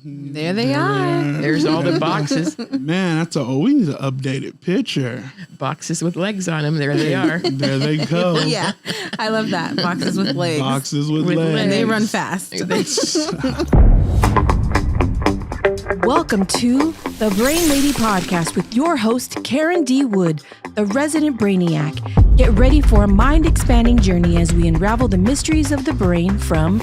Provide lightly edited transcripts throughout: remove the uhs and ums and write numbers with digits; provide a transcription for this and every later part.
There they are. There's all the boxes. Man, we need an updated picture. Boxes with legs on them. There they are. There they go. Yeah, I love that. Boxes with legs. Boxes with legs. And they run fast. Welcome to the Brain Lady Podcast with your host, Karen D. Wood, the resident brainiac. Get ready for a mind-expanding journey as we unravel the mysteries of the brain from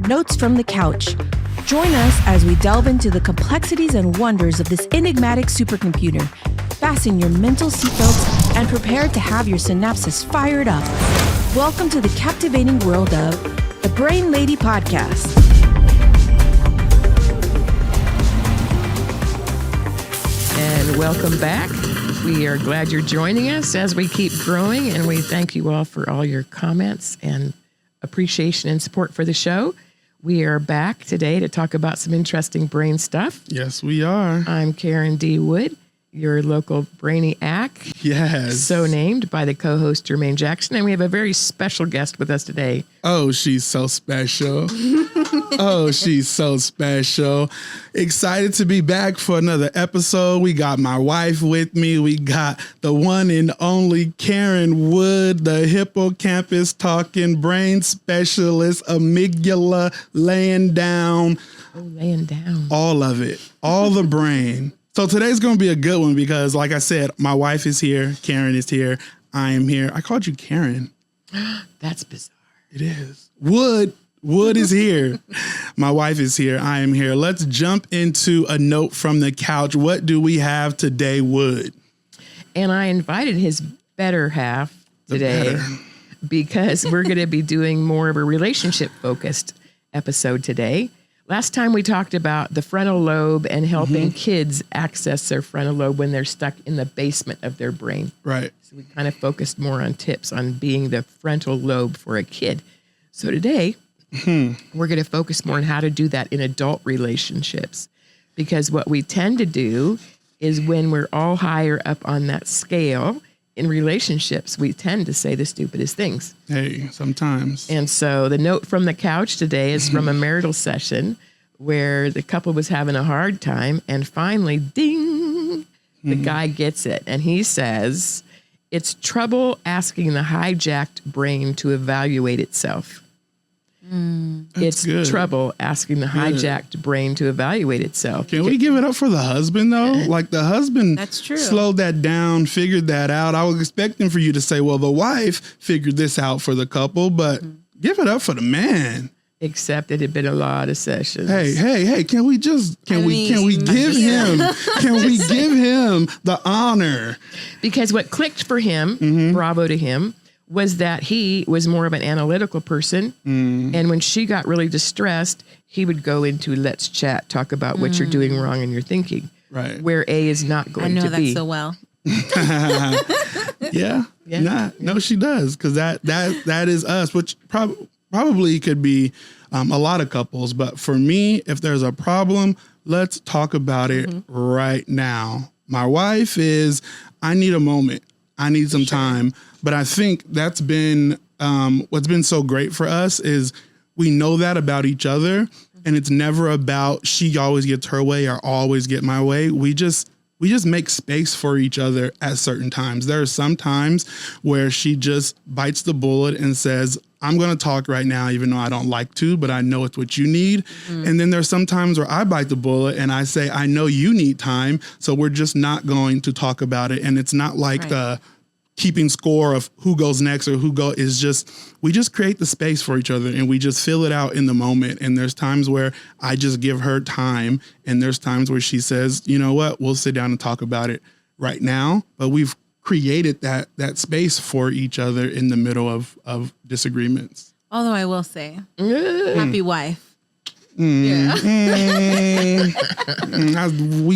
Notes from the Couch. Join us as we delve into the complexities and wonders of this enigmatic supercomputer. Fasten your mental seatbelts and prepare to have your synapses fired up. Welcome to the captivating world of the Brain Lady Podcast. And welcome back. We are glad you're joining us as we keep growing, and we thank you all for all your comments and appreciation and support for the show. We are back today to talk about some interesting brain stuff. Yes, we are. I'm Karen D. Wood, your local brainiac. Yes. So named by the co-host Jermaine Jackson, and we have a very special guest with us today. Oh, she's so special. Oh, she's so special. Excited to be back for another episode. We got my wife with me. We got the one and only Karen Wood, the hippocampus talking brain specialist, amygdala laying down. Oh, laying down. All of it. All the brain. So today's going to be a good one because, like I said, my wife is here. Karen is here. I am here. I called you Karen. That's bizarre. It is. Wood is here. My wife is here. I am here. Let's jump into a note from the couch. What do we have today, Wood? And I invited his better half today because we're going to be doing more of a relationship-focused episode today. Last time we talked about the frontal lobe and helping kids access their frontal lobe when they're stuck in the basement of their brain. Right. So we kind of focused more on tips on being the frontal lobe for a kid. So today, we're going to focus more on how to do that in adult relationships. Because what we tend to do is when we're all higher up on that scale in relationships, we tend to say the stupidest things. Hey, sometimes. And so the note from the couch today is from a marital session where the couple was having a hard time. And finally, ding, the guy gets it. And he says, it's trouble asking the hijacked brain to evaluate itself. It's good. trouble asking the hijacked brain to evaluate itself. Can we give it up for the husband, though? Like, the husband That's true. slowed that down, figured that out. I was expecting for you to say, well, the wife figured this out for the couple, but give it up for the man. Except it had been a lot of sessions. Hey, can we give him the honor? Because what clicked for him, bravo to him, was that he was more of an analytical person. And when she got really distressed, he would go into let's chat, talk about what you're doing wrong and you're thinking. Right. Where A is not going to be. I know that so well. Yeah. No, she does. Because that is us, which probably could be a lot of couples. But for me, if there's a problem, let's talk about it right now. My wife is, I need a moment. I need some time. But I think that's been what's been so great for us is we know that about each other. And it's never about she always gets her way or always get my way. We just make space for each other at certain times. There are some times where she just bites the bullet and says, I'm going to talk right now, even though I don't like to, but I know it's what you need. And then there's some times where I bite the bullet and I say, I know you need time. So we're just not going to talk about it. And it's not like the keeping score of who goes next or is just, we just create the space for each other and we just fill it out in the moment. And there's times where I just give her time. And there's times where she says, you know what, we'll sit down and talk about it right now. But we've created that space for each other in the middle of disagreements. Although I will say, happy wife. We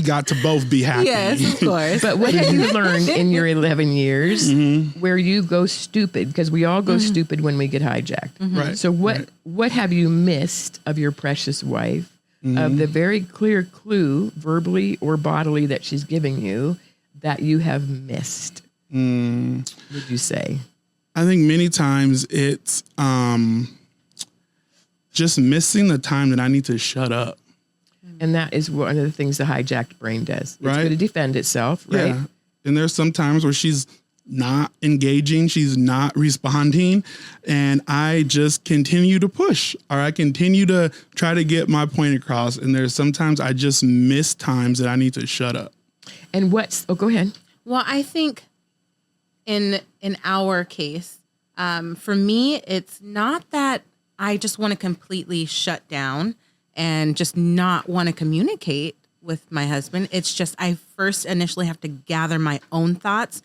got to both be happy. Yes, of course. But what have you learned in your 11 years where you go stupid? Because we all go stupid when we get hijacked. Right. So what have you missed of your precious wife, of the very clear clue, verbally or bodily, that she's giving you that you have missed? Would you say? I think many times it's just missing the time that I need to shut up. And that is one of the things the hijacked brain does. It's Right. going to defend itself, right? Yeah. And there's some times where she's not engaging, she's not responding, and I just continue to push, or I continue to try to get my point across. And there's sometimes I just miss times that I need to shut up. And go ahead. Well, I think in our case, for me, it's not that I just want to completely shut down and just not want to communicate with my husband. It's just I first initially have to gather my own thoughts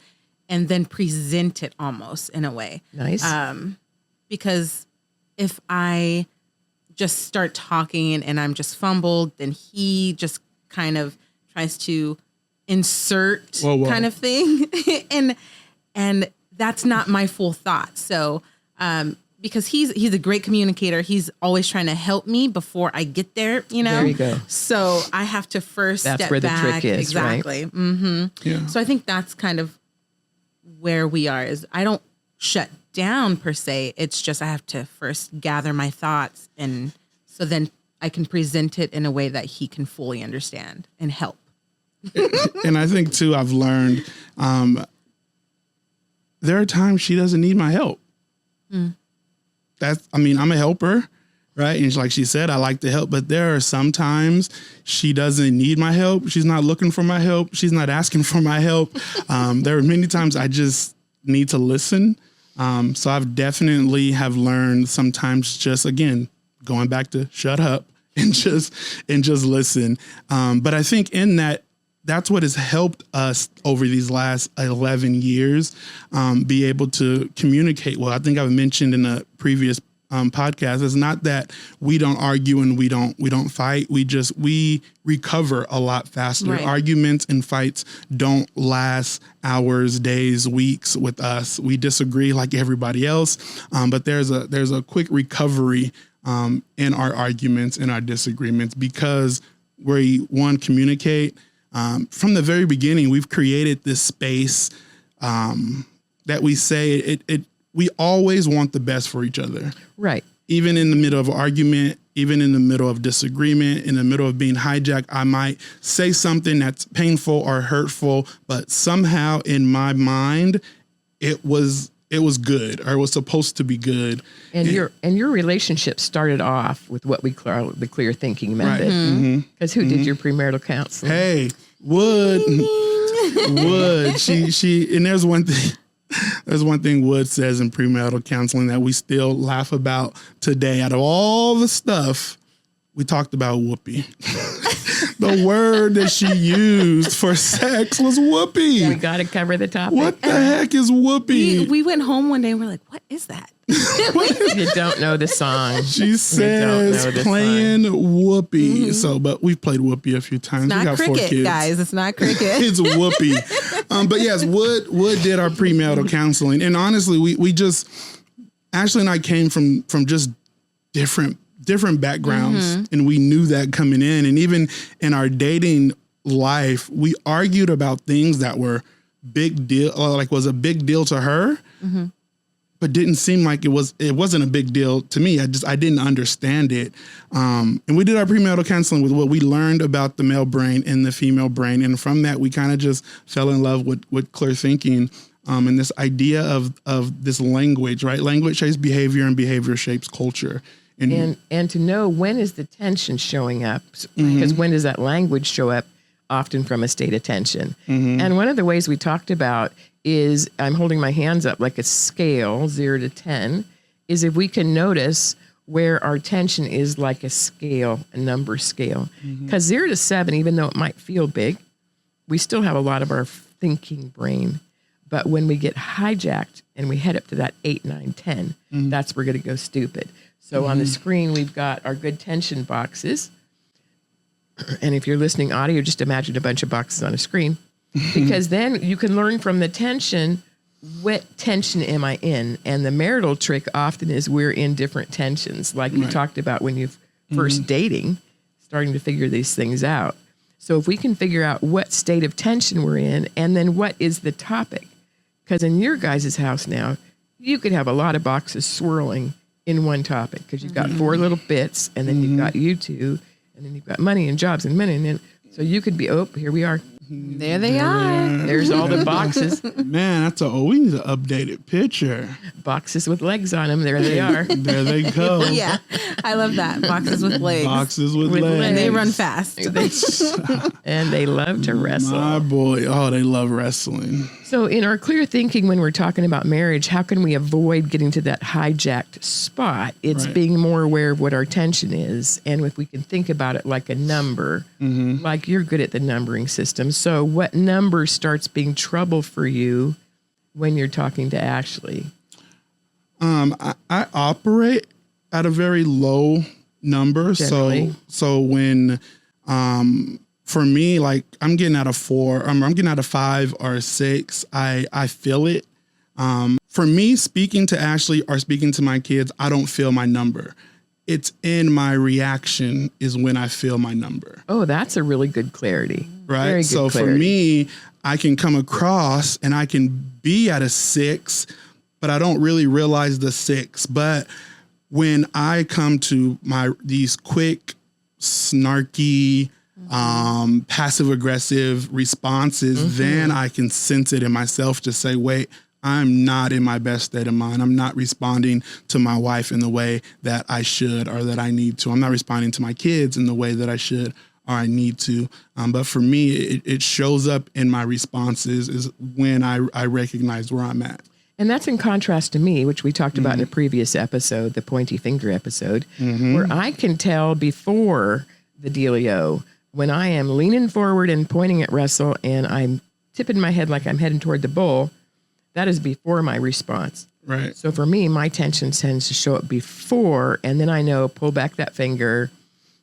and then present it almost in a way. Nice. Because if I just start talking and I'm just fumbled, then he just kind of tries to insert Whoa. kind of thing. and that's not my full thought. So, because he's a great communicator, he's always trying to help me before I get there, you know? There you go. So I have to first That's step where the back. trick is, exactly. right? Mm-hmm. Yeah. So I think that's kind of where we are, is I don't shut down per se. It's just I have to first gather my thoughts, and so then I can present it in a way that he can fully understand and help. And I think too, I've learned there are times she doesn't need my help. I'm a helper, right? And like she said, I like to help, but there are some times she doesn't need my help. She's not looking for my help. She's not asking for my help. There are many times I just need to listen. So I've definitely have learned sometimes just, again, going back to shut up and just listen. But I think in that's what has helped us over these last 11 years, be able to communicate well. I think I've mentioned in a previous podcast, it's not that we don't argue and we don't fight. We recover a lot faster. Right. Arguments and fights don't last hours, days, weeks with us. We disagree like everybody else, but there's a quick recovery in our arguments and our disagreements because we communicate. From the very beginning, we've created this space that we say we always want the best for each other. Right. Even in the middle of an argument, even in the middle of disagreement, in the middle of being hijacked, I might say something that's painful or hurtful, but somehow in my mind, it was good, or it was supposed to be good. And your relationship started off with what we call the clear thinking method. Because who did your premarital counseling? Hey, Wood. She and there's one thing Wood says in premarital counseling that we still laugh about today. Out of all the stuff we talked about, whoopee. The word that she used for sex was whoopee. We got to cover the topic. What the heck is whoopee? We went home one day and we're like, what is that? You don't know the song. She says playing whoopee. So, but we've played whoopee a few times. It's We not got 4 cricket, kids. guys. It's not cricket. It's whoopee. But yes, Wood did our premarital counseling. And honestly, we just, Ashley and I came from just different backgrounds, and we knew that coming in. And even in our dating life, we argued about things that were big deal, like was a big deal to her, but didn't seem like it wasn't a big deal to me. I didn't understand it. And we did our premarital counseling with what we learned about the male brain and the female brain. And from that, we kind of just fell in love with clear thinking, and this idea of this language, right? Language shapes behavior and behavior shapes culture. And to know when is the tension showing up, because when does that language show up? Often from a state of tension. And one of the ways we talked about is, I'm holding my hands up like a scale, 0 to 10, is if we can notice where our tension is like a scale, a number scale. Because 0 to 7, even though it might feel big, we still have a lot of our thinking brain. But when we get hijacked and we head up to that 8, 9, 10, that's where we're going to go stupid. So on the screen, we've got our good tension boxes. And if you're listening audio, just imagine a bunch of boxes on a screen, because then you can learn from the tension, what tension am I in? And the marital trick often is we're in different tensions, like you talked about when you're first dating, starting to figure these things out. So if we can figure out what state of tension we're in, and then what is the topic, because in your guys' house now, you could have a lot of boxes swirling in one topic, because you've got 4 little bits, and then you've got you two, And then you've got money and jobs and money. And then, so you could be, here we are. There they are. There's all the boxes. Man, we need an updated picture. Boxes with legs on them. There they are. There they go. Yeah, I love that. Boxes with legs. Boxes with legs. And they run fast. And they love to wrestle. My boy. Oh, they love wrestling. So in our clear thinking, when we're talking about marriage, how can we avoid getting to that hijacked spot? It's Right. being more aware of what our tension is. And if we can think about it like a number, like you're good at the numbering system. So what number starts being trouble for you when you're talking to Ashley? I operate at a very low number. Generally. So when, for me, like I'm getting at a 4, I'm getting at a 5 or a 6. I feel it. For me, speaking to Ashley or speaking to my kids, I don't feel my number. It's in my reaction is when I feel my number. Oh, that's a really good clarity. Right. Very good So clarity. for me, I can come across and I can be at a 6, but I don't really realize the 6. But when I come to these quick, snarky, passive aggressive responses, then I can sense it in myself to say, wait, I'm not in my best state of mind. I'm not responding to my wife in the way that I should or that I need to. I'm not responding to my kids in the way that I should or I need to. But for me, it shows up in my responses is when I recognize where I'm at. And that's in contrast to me, which we talked about in a previous episode, the pointy finger episode, where I can tell before the dealio when I am leaning forward and pointing at Russell and I'm tipping my head like I'm heading toward the bowl. That is before my response. Right. So for me, my tension tends to show up before, and then I know, pull back that finger,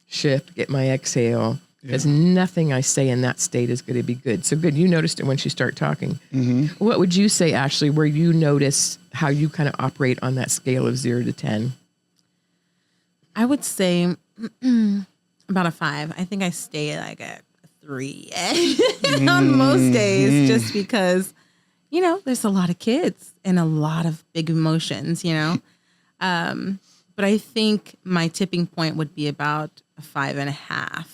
shift, get my exhale, because nothing I say in that state is going to be good. So good, you noticed it once you start talking. What would you say, Ashley, where you notice how you kind of operate on that scale of 0 to 10? I would say about a 5. I think I stay like a 3 on most days, just because, you know, there's a lot of kids and a lot of big emotions, you know. But I think my tipping point would be about a 5.5.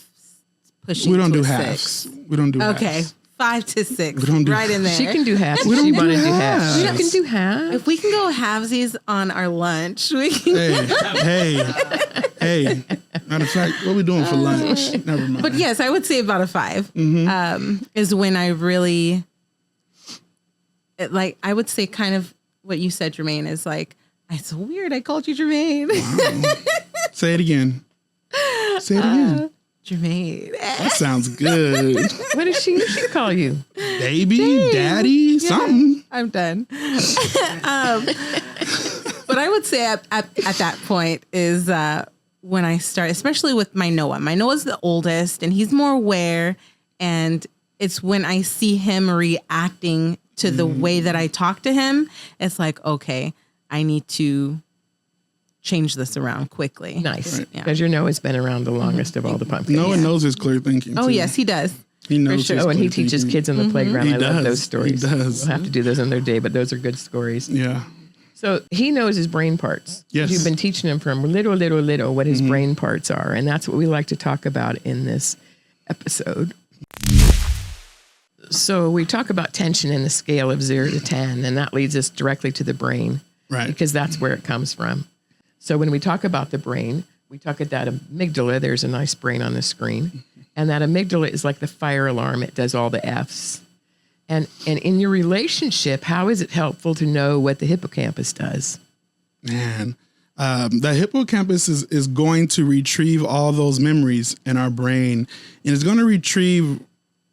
Pushing We don't to do a halves. 6. We don't do Okay, halves. 5 to 6. We don't do right in there. She can do half. We She don't want to do do half. halves. She can do half. If we can go halvesies on our lunch, we can. Hey. Matter of fact, what are we doing for lunch? Never mind. But yes, I would say about a 5 is when I really, I would say kind of what you said, Jermaine, is like, it's so weird. I called you Jermaine. Say it again. Say it again. Jermaine. That sounds good. What does she usually call you? Baby, daddy, something. I'm done. But I would say at that point is when I start, especially with my Noah. My Noah's the oldest and he's more aware. And it's when I see him reacting to the way that I talk to him, it's like, okay, I need to change this around quickly. Nice. Right. Because your Noah's been around the longest of all the pumpkins. No one knows his clear thinking. Oh, too. yes, he does. He knows. sure. his Oh, and he clear teaches thinking. kids on the playground. He I love does. those stories. He does. We'll have to do those another day, but those are good stories. Yeah. So he knows his brain parts. Yes. You've been teaching him from little what his brain parts are. And that's what we like to talk about in this episode. So we talk about tension in the scale of 0 to 10, and that leads us directly to the brain. Right. Because that's where it comes from. So when we talk about the brain, we talk about that amygdala. There's a nice brain on the screen. And that amygdala is like the fire alarm. It does all the F's. And in your relationship, how is it helpful to know what the hippocampus does? Man, the hippocampus is going to retrieve all those memories in our brain, and it's going to retrieve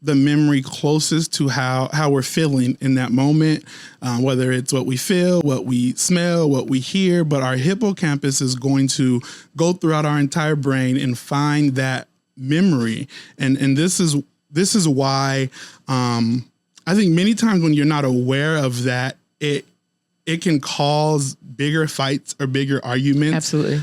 the memory closest to how we're feeling in that moment, whether it's what we feel, what we smell, what we hear. But our hippocampus is going to go throughout our entire brain and find that memory. And this is why I think many times when you're not aware of that, it can cause bigger fights or bigger arguments. Absolutely.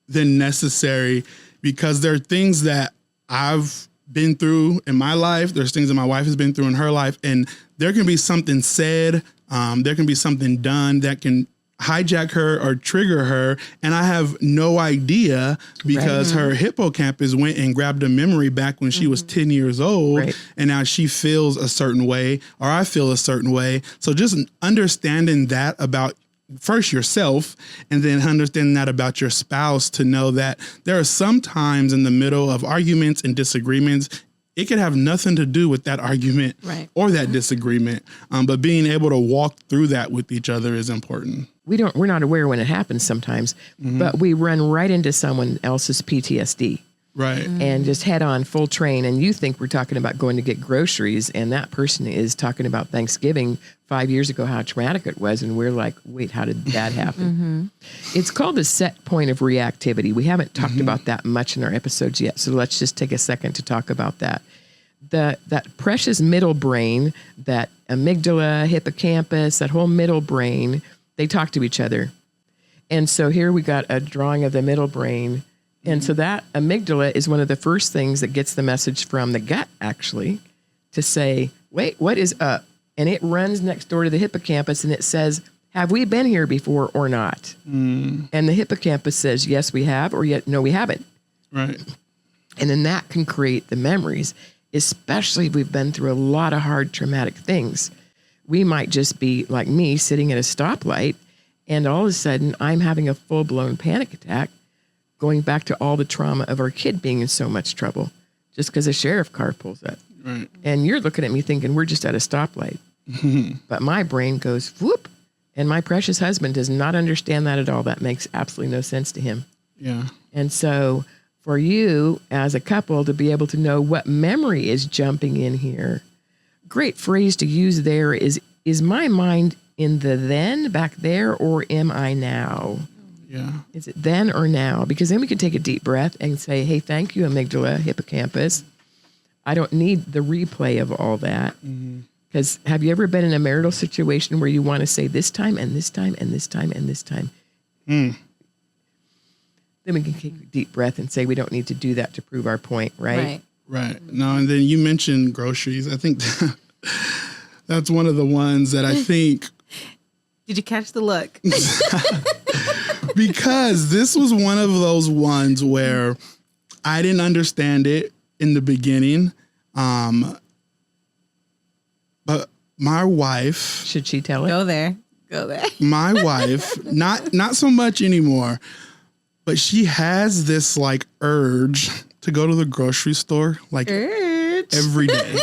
Than necessary, because there are things that I've been through in my life. There's things that my wife has been through in her life, and there can be something said, there can be something done that can hijack her or trigger her, and I have no idea because her hippocampus went and grabbed a memory back when she was 10 years old, and now she feels a certain way, or I feel a certain way. So just understanding that about first yourself, and then understanding that about your spouse, to know that there are some times in the middle of arguments and disagreements, it could have nothing to do with that argument or that disagreement. But being able to walk through that with each other is important. We're not aware when it happens sometimes, but we run right into someone else's PTSD. Right. And just head on full train. And you think we're talking about going to get groceries, and that person is talking about Thanksgiving 5 years ago, how traumatic it was. And we're like, wait, how did that happen? It's called the set point of reactivity. We haven't talked about that much in our episodes yet. So let's just take a second to talk about that. That precious middle brain, that amygdala, hippocampus, that whole middle brain, they talk to each other. And so here we got a drawing of the middle brain. And so that amygdala is one of the first things that gets the message from the gut, actually, to say, wait, what is up? And it runs next door to the hippocampus and it says, have we been here before or not? And the hippocampus says, yes, we have, or yet, no, we haven't. Right. And then that can create the memories, especially if we've been through a lot of hard traumatic things. We might just be like me sitting at a stoplight, and all of a sudden I'm having a full-blown panic attack, going back to all the trauma of our kid being in so much trouble just because a sheriff car pulls up. Right. And you're looking at me thinking we're just at a stoplight. But my brain goes whoop, and my precious husband does not understand that at all. That makes absolutely no sense to him. Yeah. And so for you as a couple to be able to know what memory is jumping in here, great phrase to use there is my mind in the then back there, or am I now? Yeah. Is it then or now? Because then we can take a deep breath and say, hey, thank you, amygdala, hippocampus. I don't need the replay of all that. Because have you ever been in a marital situation where you want to say this time and this time and this time and this time? Then we can take a deep breath and say we don't need to do that to prove our point, right? Right. No, and then you mentioned groceries. I think that's one of the ones that I think. Did you catch the look? Because this was one of those ones where I didn't understand it in the beginning. But my wife. Should she tell it? Go there. My wife, not so much anymore, but she has this like urge to go to the grocery store like every day.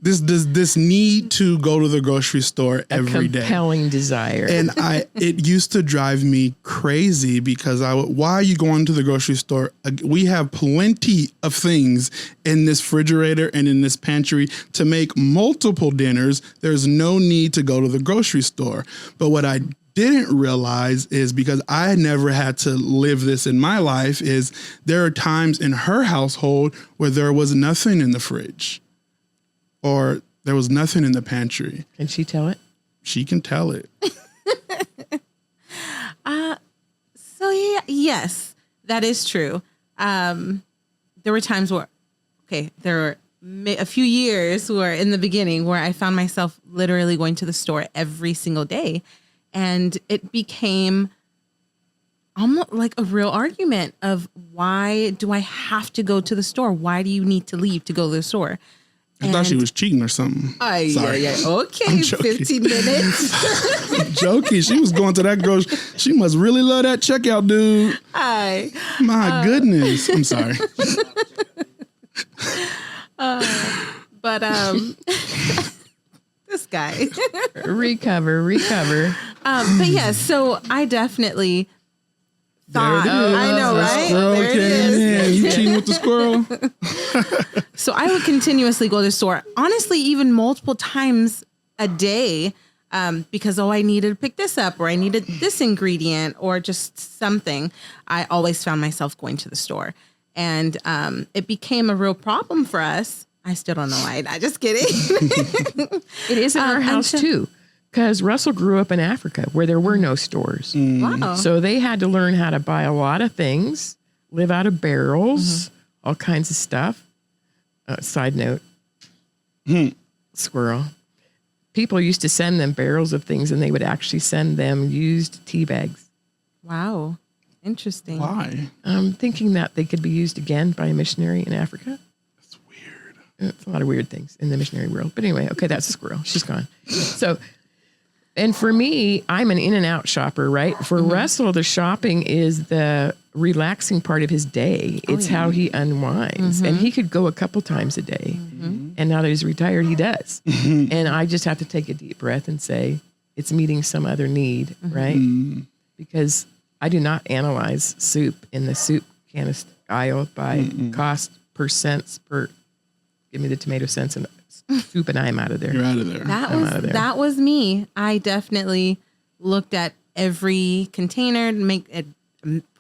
This need to go to the grocery store every day. A compelling desire. And it used to drive me crazy because why are you going to the grocery store? We have plenty of things in this refrigerator and in this pantry to make multiple dinners. There's no need to go to the grocery store. But what I didn't realize is, because I had never had to live this in my life, is there are times in her household where there was nothing in the fridge. Or there was nothing in the pantry. Can she tell it? She can tell it. So yeah, yes, that is true. There were times where, there were a few years where in the beginning where I found myself literally going to the store every single day, and it became almost like a real argument of, why do I have to go to the store? Why do you need to leave to go to the store? I thought she was cheating or something. Sorry. Okay, 15 minutes. I'm joking. She was going to that grocery. She must really love that checkout, dude. My goodness. I'm sorry. But this guy. Recover. But yeah, so I definitely thought, I know, right? There it is. You cheating with the squirrel? So I would continuously go to the store, honestly, even multiple times a day, because, I needed to pick this up, or I needed this ingredient, or just something. I always found myself going to the store, and it became a real problem for us. I still don't know why. I'm just kidding. It is in our house too. Because Russell grew up in Africa where there were no stores. Wow. So they had to learn how to buy a lot of things, live out of barrels, all kinds of stuff. Side note, squirrel. people used to send them barrels of things, and they would actually send them used tea bags. Wow. Interesting. Why? Thinking that they could be used again by a missionary in Africa. That's weird. It's a lot of weird things in the missionary world. But anyway, okay, that's a squirrel. She's gone. So, and for me, I'm an in and out shopper, right? For Russell, the shopping is the relaxing part of his day. It's how he unwinds. And he could go a couple times a day. And now that he's retired, he does. And I just have to take a deep breath and say, it's meeting some other need, right? Because I do not analyze soup in the soup can aisle by cost per cents per, give me the tomato cents and soup and I'm out of there. You're out of there. That was me. I definitely looked at every container to make it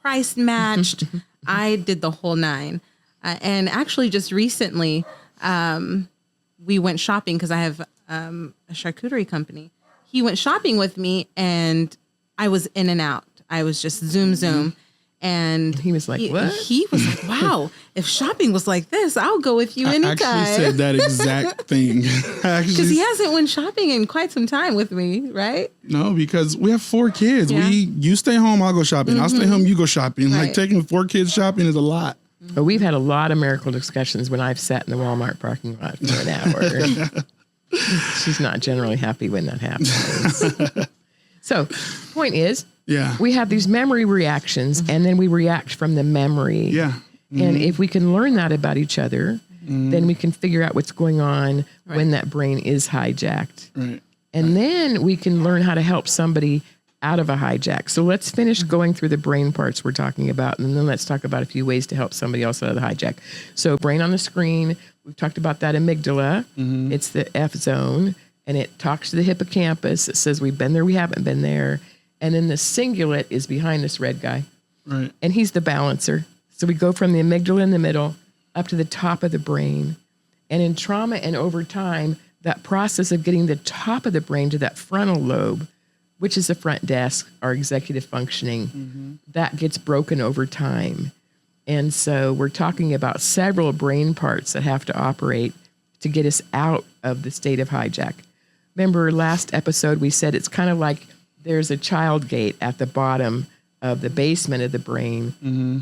price matched. I did the whole nine. And actually just recently, we went shopping because I have a charcuterie company. He went shopping with me and I was in and out. I was just zoom. And he was like, what? He was like, wow, if shopping was like this, I'll go with you anytime. I actually said that exact thing. Because he hasn't went shopping in quite some time with me, right? No, because we have 4 kids. Yeah. You stay home, I'll go shopping. I'll stay home, you go shopping. Right. Like taking 4 kids shopping is a lot. But we've had a lot of miracle discussions when I've sat in the Walmart parking lot for an hour. She's not generally happy when that happens. So, point is, we have these memory reactions, and then we react from the memory. Yeah. And if we can learn that about each other, then we can figure out what's going on when that brain is hijacked. Right. And then we can learn how to help somebody out of a hijack. So let's finish going through the brain parts we're talking about, and then let's talk about a few ways to help somebody else out of the hijack. So brain on the screen, we've talked about that amygdala. It's the F zone, and it talks to the hippocampus. It says we've been there, we haven't been there. And then the cingulate is behind this red guy. Right. And he's the balancer. So we go from the amygdala in the middle up to the top of the brain. And in trauma and over time, that process of getting the top of the brain to that frontal lobe, which is the front desk, our executive functioning, that gets broken over time. And so we're talking about several brain parts that have to operate to get us out of the state of hijack. Remember last episode, we said it's kind of like there's a child gate at the bottom of the basement of the brain,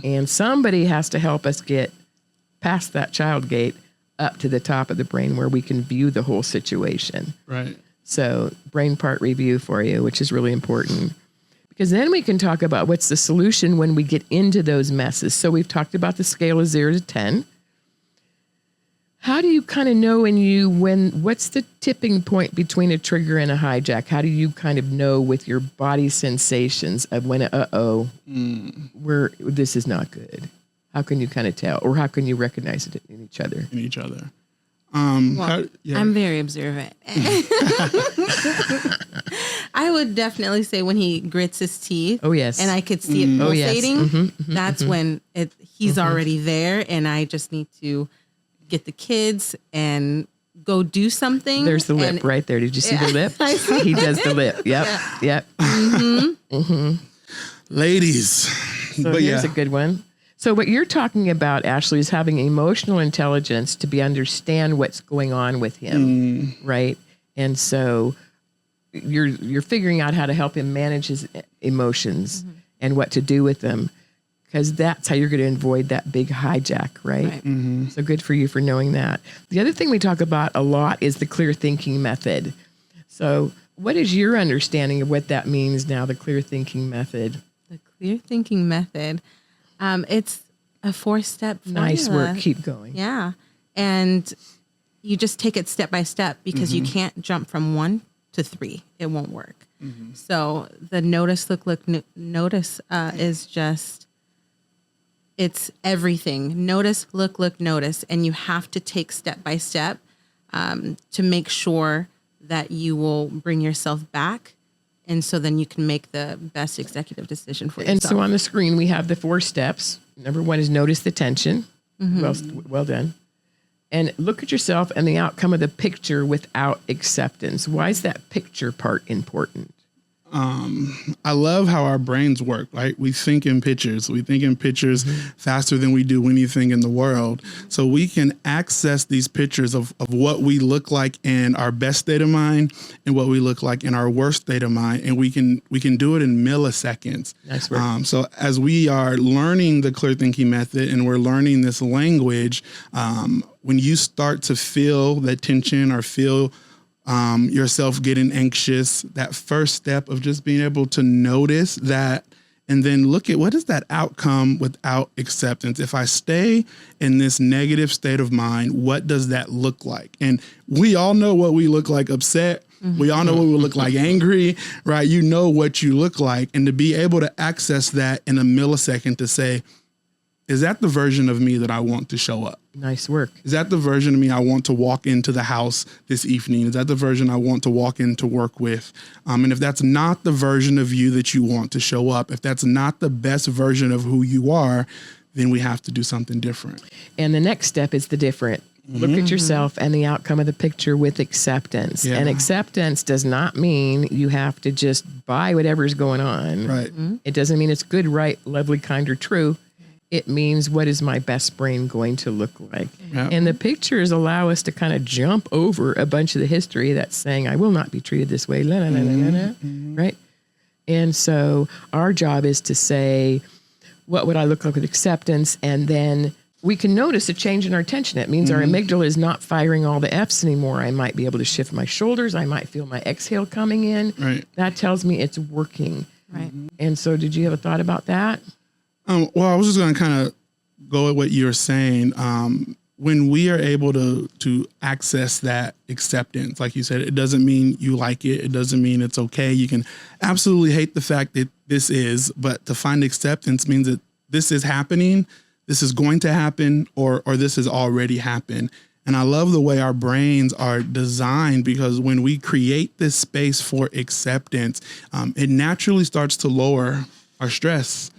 and somebody has to help us get past that child gate up to the top of the brain where we can view the whole situation. Right. So brain part review for you, which is really important. Because then we can talk about what's the solution when we get into those messes. So we've talked about the scale of 0 to 10. How do you kind of know what's the tipping point between a trigger and a hijack? How do you kind of know with your body sensations of when, this is not good? How can you kind of tell? Or how can you recognize it in each other? I'm very observant. I would definitely say when he grits his teeth. Oh, yes. And I could see it pulsating. Oh, yes. That's when he's already there, and I just need to get the kids and go do something. There's the lip right there. Did you see the lip? He does the lip. Yep. Ladies. So here's a good one. So what you're talking about, Ashley, is having emotional intelligence to understand what's going on with him, right? And so you're figuring out how to help him manage his emotions and what to do with them, because that's how you're going to avoid that big hijack, right? So good for you for knowing that. The other thing we talk about a lot is the clear thinking method. So what is your understanding of what that means now, the clear thinking method? The clear thinking method. It's a 4-step formula. Nice work. Keep going. Yeah. And you just take it step by step because you can't jump from 1 to 3. It won't work. So the notice, look, notice is just, it's everything. Notice, look, notice. And you have to take step by step to make sure that you will bring yourself back. And so then you can make the best executive decision for yourself. And so on the screen, we have the 4 steps. Number 1 is notice the tension. Well done. And look at yourself and the outcome of the picture without acceptance. Why is that picture part important? I love how our brains work, right? We think in pictures. We think in pictures faster than we do anything in the world. So we can access these pictures of what we look like in our best state of mind and what we look like in our worst state of mind. And we can do it in milliseconds. Nice work. So as we are learning the clear thinking method and we're learning this language, when you start to feel that tension or feel yourself getting anxious, that first step of just being able to notice that and then look at what is that outcome without acceptance. If I stay in this negative state of mind, what does that look like? And we all know what we look like upset. We all know what we look like angry, right? You know what you look like. And to be able to access that in a millisecond to say, is that the version of me that I want to show up? Nice work. Is that the version of me I want to walk into the house this evening? Is that the version I want to walk into work with? And if that's not the version of you that you want to show up, if that's not the best version of who you are, then we have to do something different. And the next step is the different. Look at yourself and the outcome of the picture with acceptance. Yeah. And acceptance does not mean you have to just buy whatever's going on. Right. It doesn't mean it's good, right, lovely, kind, or true. It means, what is my best brain going to look like? Yeah. And the pictures allow us to kind of jump over a bunch of the history that's saying, I will not be treated this way, la, la, la, la, la, la, right? And so our job is to say, what would I look like with acceptance? And then we can notice a change in our tension. It means our amygdala is not firing all the F's anymore. I might be able to shift my shoulders. I might feel my exhale coming in. Right. That tells me it's working. Right. And so did you have a thought about that? Well, I was just going to kind of go at what you're saying. When we are able to access that acceptance, like you said, it doesn't mean you like it. It doesn't mean it's okay. You can absolutely hate the fact that this is, but to find acceptance means that this is happening, this is going to happen, or this has already happened. And I love the way our brains are designed, because when we create this space for acceptance, it naturally starts to lower our stress.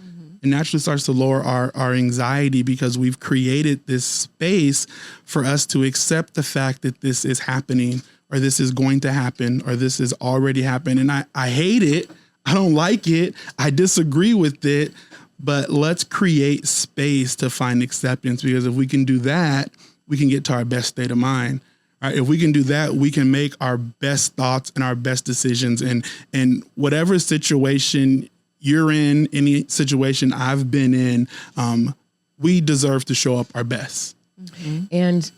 It naturally starts to lower our anxiety, because we've created this space for us to accept the fact that this is happening, or this is going to happen, or this has already happened. And I hate it. I don't like it. I disagree with it. But let's create space to find acceptance, because if we can do that, we can get to our best state of mind. Right? If we can do that, we can make our best thoughts and our best decisions. And whatever situation you're in, any situation I've been in, we deserve to show up our best. And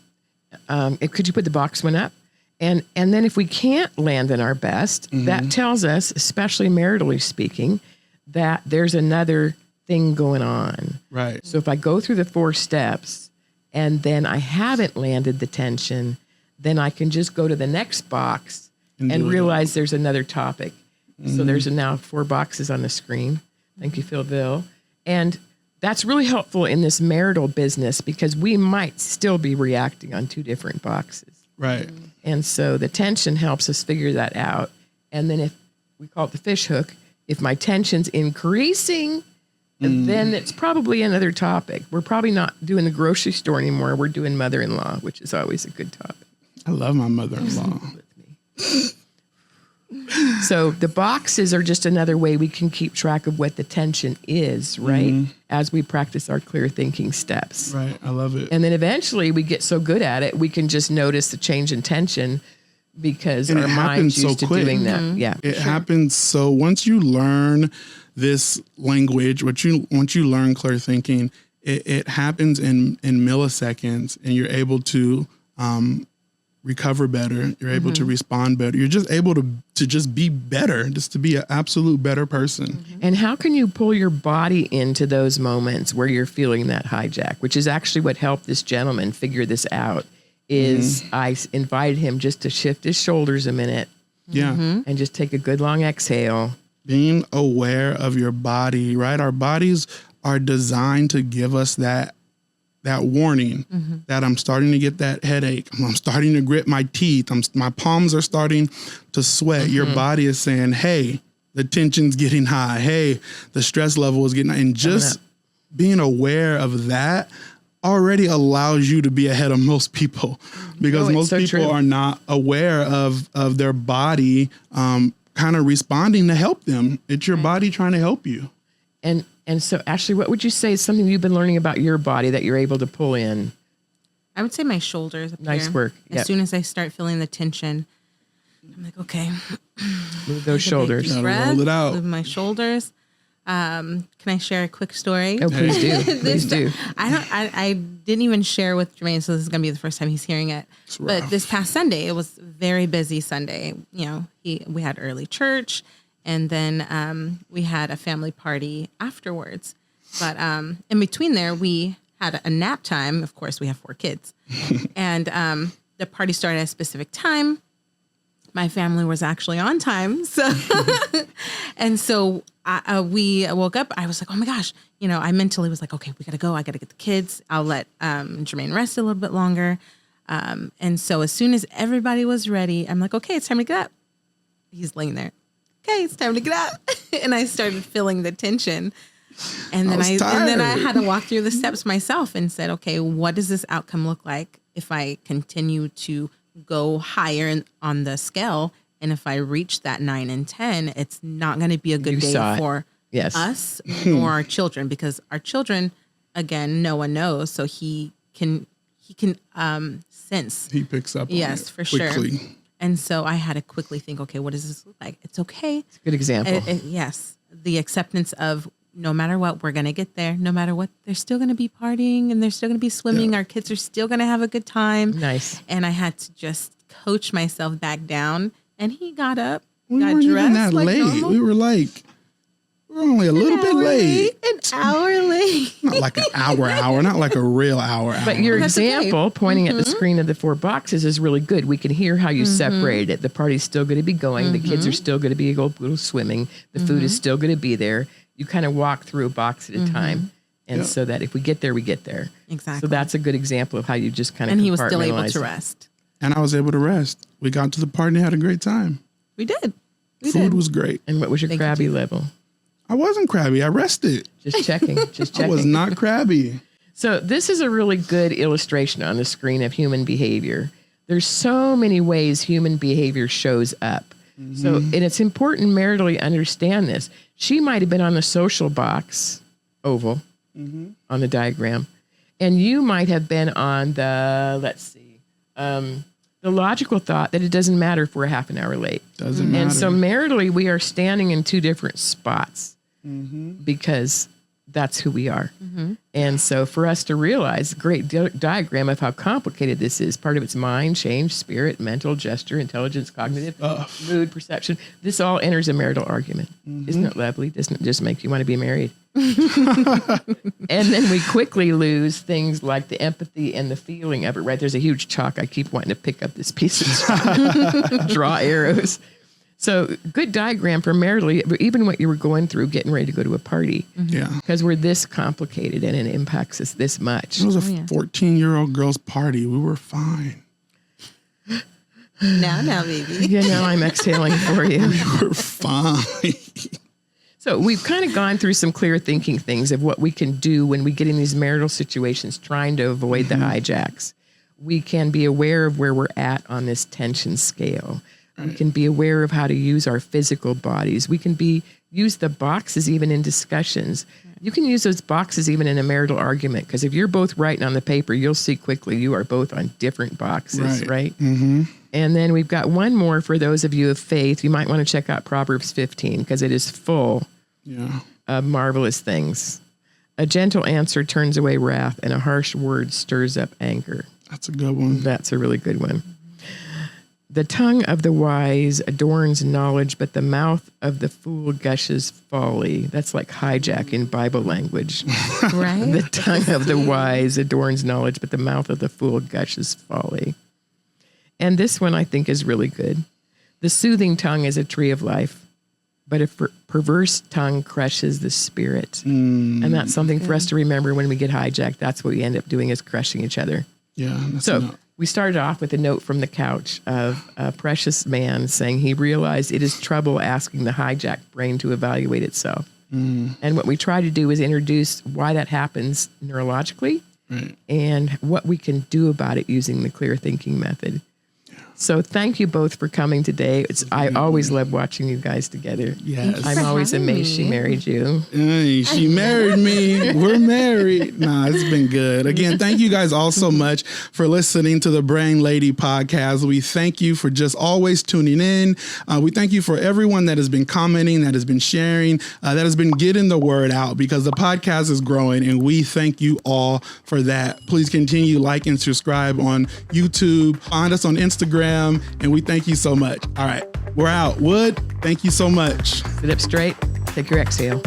could you put the box one up? And then if we can't land in our best, that tells us, especially maritally speaking, that there's another thing going on. Right. So if I go through the 4 steps and then I haven't landed the tension, then I can just go to the next box and realize there's another topic. So there's now 4 boxes on the screen. Thank you, Philville. And that's really helpful in this marital business, because we might still be reacting on 2 different boxes. Right. And so the tension helps us figure that out. And then if we call it the fish hook, if my tension's increasing, then it's probably another topic. We're probably not doing the grocery store anymore. We're doing mother-in-law, which is always a good topic. I love my mother-in-law. So the boxes are just another way we can keep track of what the tension is, right? As we practice our clear thinking steps. Right. I love it. And then eventually we get so good at it, we can just notice the change in tension, because our mind's used to doing that. Yeah. It happens. So once you learn this language, once you learn clear thinking, it happens in milliseconds, and you're able to recover better. You're able to respond better. You're just able to just be better, just to be an absolute better person. And how can you pull your body into those moments where you're feeling that hijack, which is actually what helped this gentleman figure this out, is I invited him just to shift his shoulders a minute. Yeah. And just take a good long exhale. Being aware of your body, right? Our bodies are designed to give us that warning that I'm starting to get that headache. I'm starting to grit my teeth. My palms are starting to sweat. Your body is saying, hey, the tension's getting high. Hey, the stress level is getting high. And just being aware of that already allows you to be ahead of most people, because most people are not aware of their body kind of responding to help them. It's your body trying to help you. And so, Ashley, what would you say is something you've been learning about your body that you're able to pull in? I would say my shoulders up Nice here. work. As Yep. soon as I start feeling the tension, I'm like, okay. Move those shoulders. Gotta Breath, roll it out. move my shoulders. Can I share a quick story? Oh, please do. Please do. I didn't even share with Jermaine, so this is gonna be the first time he's hearing it. But rough. this past Sunday, it was a very busy Sunday. You know, we had early church, and then we had a family party afterwards. But in between there, we had a nap time. Of course, we have 4 kids, and the party started at a specific time. My family was actually on time, so and so we woke up. I was like, oh my gosh, you know, I mentally was like, okay, we gotta go. I gotta get the kids. I'll let Jermaine rest a little bit longer. And so as soon as everybody was ready, I'm like, okay, it's time to get up. He's laying there. Okay, it's time to get up. And I started feeling the tension. And then I had to walk through the steps myself and said, okay, what does this outcome look like if I continue to go higher on the scale? And if I reach that 9 and 10, it's not going to be a good day for us or our children, because our children, again, no one knows. So he can sense. He picks up. Yes, on it for quickly. sure. And so I had to quickly think, okay, what does this look like? It's okay. It's a good example. Yes. The acceptance of no matter what, we're going to get there. No matter what, they're still going to be partying and they're still going to be swimming. Yeah. Our kids are still going to have a good time. Nice. And I had to just coach myself back down. And he got up, We got weren't dressed even that like late. normal. We were only a little bit late. An hour late. Not like an hour, not like a real hour. But your That's okay. example, pointing at the screen of the 4 boxes, is really good. We can hear how you separated it. The party's still going to be going. The kids are still going to be go swimming. The food is still going to be there. You kind of walk through a box at a time. And so that if we get there, we get there. Exactly. So that's a good example of how you just kind of And he was still able compartmentalize to it. rest. And I was able to rest. We got to the party and had a great time. We did. Food was great. And what was your Thank you, crabby level? I wasn't crabby. I rested. Just checking. Just I checking. was not crabby. So this is a really good illustration on the screen of human behavior. There's so many ways human behavior shows up. So, and it's important maritally understand this. She might have been on the social box, oval, on the diagram, and you might have been on the, the logical thought that it doesn't matter if we're a half an hour late. Doesn't matter. And so maritally, we are standing in 2 different spots because that's who we are. And so for us to realize the great diagram of how complicated this is, part of it's mind, change, spirit, mental, gesture, intelligence, cognitive, mood, perception. This all enters a marital argument. Isn't it lovely? Doesn't it just make you want to be married? And then we quickly lose things like the empathy and the feeling of it, right? There's a huge chalk. I keep wanting to pick up this piece of chalk, draw arrows. So good diagram for maritally, even what you were going through, getting ready to go to a party. Yeah. Because we're this complicated and it impacts us this much. It was a 14-year-old girl's party. We were fine. Now, baby. You know, I'm exhaling for you. We were fine. So we've kind of gone through some clear thinking things of what we can do when we get in these marital situations, trying to avoid the hijacks. We can be aware of where we're at on this tension scale. We can be aware of how to use our physical bodies. We can use the boxes even in discussions. You can use those boxes even in a marital argument, because if you're both writing on the paper, you'll see quickly you are both on different boxes, right? Mm-hmm. And then we've got one more for those of you of faith. You might want to check out Proverbs 15, because it is full of marvelous things. A gentle answer turns away wrath, and a harsh word stirs up anger. That's a good one. That's a really good one. The tongue of the wise adorns knowledge, but the mouth of the fool gushes folly. That's like hijack in Bible language. Right? The tongue of the wise adorns knowledge, but the mouth of the fool gushes folly. And this one I think is really good. The soothing tongue is a tree of life, but a perverse tongue crushes the spirit. And that's something for us to remember when we get hijacked. That's what we end up doing, is crushing each other. Yeah. So we started off with a note from the couch of a precious man saying he realized it is trouble asking the hijacked brain to evaluate itself. And what we try to do is introduce why that happens neurologically and what we can do about it using the clear thinking method. So thank you both for coming today. I always love watching you guys together. Yes. I'm always having amazed she me. married you. Hey, she married me. We're married. Nah, it's been good. Again, thank you guys all so much for listening to the Brain Lady podcast. We thank you for just always tuning in. We thank you for everyone that has been commenting, that has been sharing, that has been getting the word out, because the podcast is growing, and we thank you all for that. Please continue like and subscribe on YouTube. Find us on Instagram, and we thank you so much. All right, we're out. Wood, thank you so much. Sit up straight. Take your exhale.